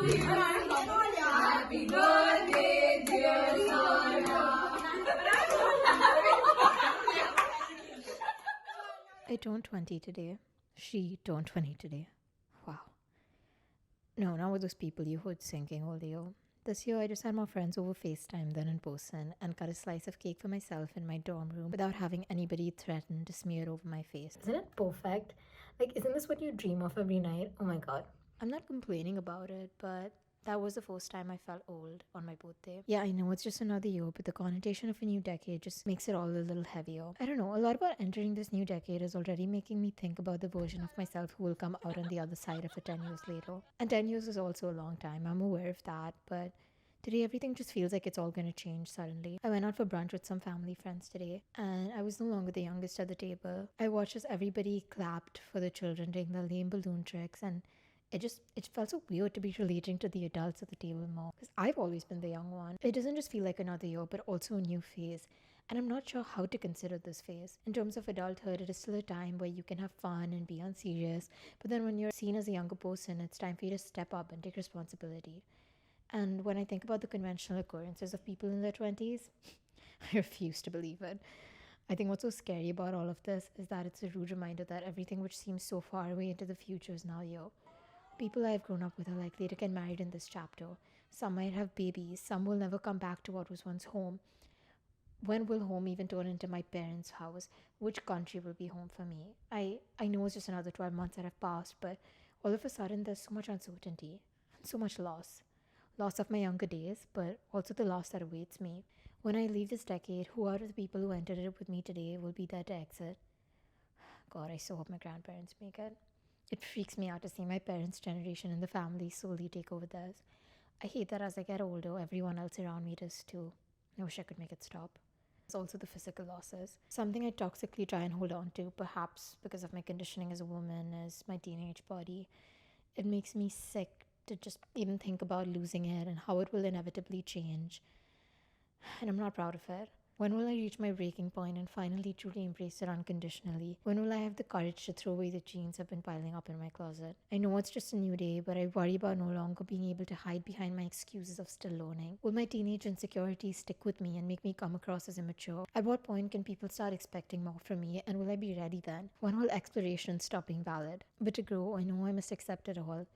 Happy birthday, dear Sana. I turned 20 today. She turned 20 today. Wow. No, not with those people you heard singing all year. This year, I just had more friends over FaceTime than in person and cut a slice of cake for myself in my dorm room without having anybody threaten to smear over my face. Isn't it perfect? Like, isn't this what you dream of every night? Oh my god. I'm not complaining about it, but that was the first time I felt old on my birthday. Yeah, I know it's just another year, but the connotation of a new decade just makes it all a little heavier. I don't know, a lot about entering this new decade is already making me think about the version of myself who will come out on the other side of it 10 years later. And 10 years is also a long time, I'm aware of that, but today everything just feels like it's all gonna change suddenly. I went out for brunch with some family friends today, and I was no longer the youngest at the table. I watched as everybody clapped for the children doing the lame balloon tricks, and it felt so weird to be relating to the adults at the table more because I've always been the young one. It doesn't just feel like another year, but also a new phase. And I'm not sure how to consider this phase. In terms of adulthood, it is still a time where you can have fun and be unserious. But then when you're seen as a younger person, it's time for you to step up and take responsibility. And when I think about the conventional occurrences of people in their 20s, I refuse to believe it. I think what's so scary about all of this is that it's a rude reminder that everything which seems so far away into the future is now here. People I've grown up with are likely to get married in this chapter. Some might have babies, some will never come back to what was once home. When will home even turn into my parents' house? Which country will be home for me? I know it's just another 12 months that have passed, but all of a sudden there's so much uncertainty and so much loss. Loss of my younger days, but also the loss that awaits me. When I leave this decade, who out of the people who entered it with me today will be there to exit? God, I so hope my grandparents make it. It freaks me out to see my parents' generation and the family slowly take over theirs. I hate that as I get older, everyone else around me does too. I wish I could make it stop. There's also the physical losses. Something I toxically try and hold on to, perhaps because of my conditioning as a woman, is my teenage body. It makes me sick to just even think about losing it and how it will inevitably change. And I'm not proud of it. When will I reach my breaking point and finally truly embrace it unconditionally? When will I have the courage to throw away the jeans I've been piling up in my closet? I know it's just a new day, but I worry about no longer being able to hide behind my excuses of still learning. Will my teenage insecurities stick with me and make me come across as immature? At what point can people start expecting more from me, and will I be ready then? When will exploration stop being valid? But to grow, I know I must accept it all,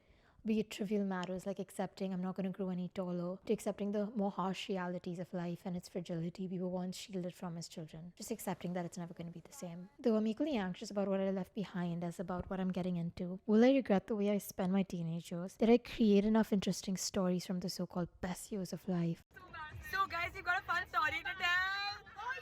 be it trivial matters like accepting I'm not going to grow any taller, to accepting the more harsh realities of life and its fragility we were once shielded from as children. Just accepting that it's never going to be the same. Though I'm equally anxious about what I left behind as about what I'm getting into. Will I regret the way I spent my teenage years? Did I create enough interesting stories from the so-called best years of life? So, guys, you've got a fun story to tell. Oh,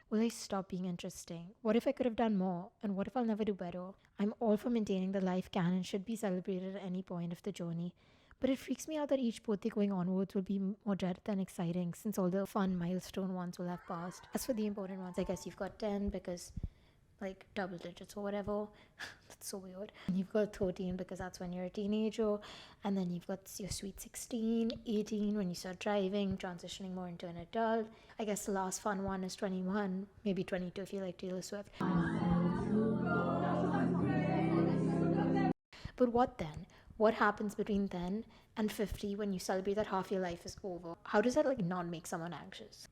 Will I stop being interesting? What if I could have done more? And what if I'll never do better? I'm all for maintaining the life can and should be celebrated at any point of the journey. But it freaks me out that each birthday going onwards will be more dreaded than exciting since all the fun milestone ones will have passed. As for the important ones, I guess you've got 10 because like double digits or whatever. That's so weird. And you've got 13 because that's when you're a teenager. And then you've got your sweet 16, 18 when you start driving, transitioning more into an adult. I guess the last fun one is 21, maybe 22 if you like Taylor Swift. But what then? What happens between then and 50 when you celebrate that half your life is over? How does that like not make someone anxious?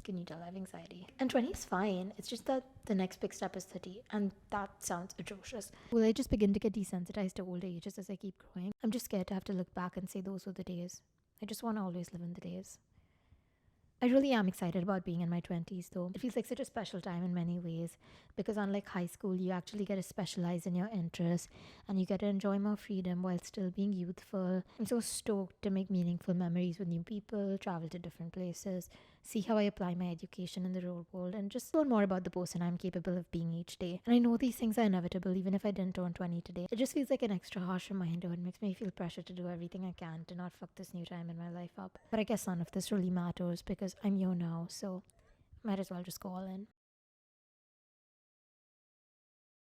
Can you tell I have anxiety? And 20 is fine. It's just that the next big step is 30, and that sounds atrocious. Will I just begin to get desensitized to older ages as I keep growing? I'm just scared to have to look back and say those were the days. I just want to always live in the days. I really am excited about being in my 20s though. It feels like such a special time in many ways because unlike high school, you actually get to specialize in your interests and you get to enjoy more freedom while still being youthful. I'm so stoked to make meaningful memories with new people, travel to different places, see how I apply my education in the real world, and just learn more about the person I'm capable of being each day. And I know these things are inevitable even if I didn't turn 20 today. It just feels like an extra harsh reminder and makes me feel pressure to do everything I can to not fuck this new time in my life up. But I guess none of this really matters because I'm here now, so might as well just go all in.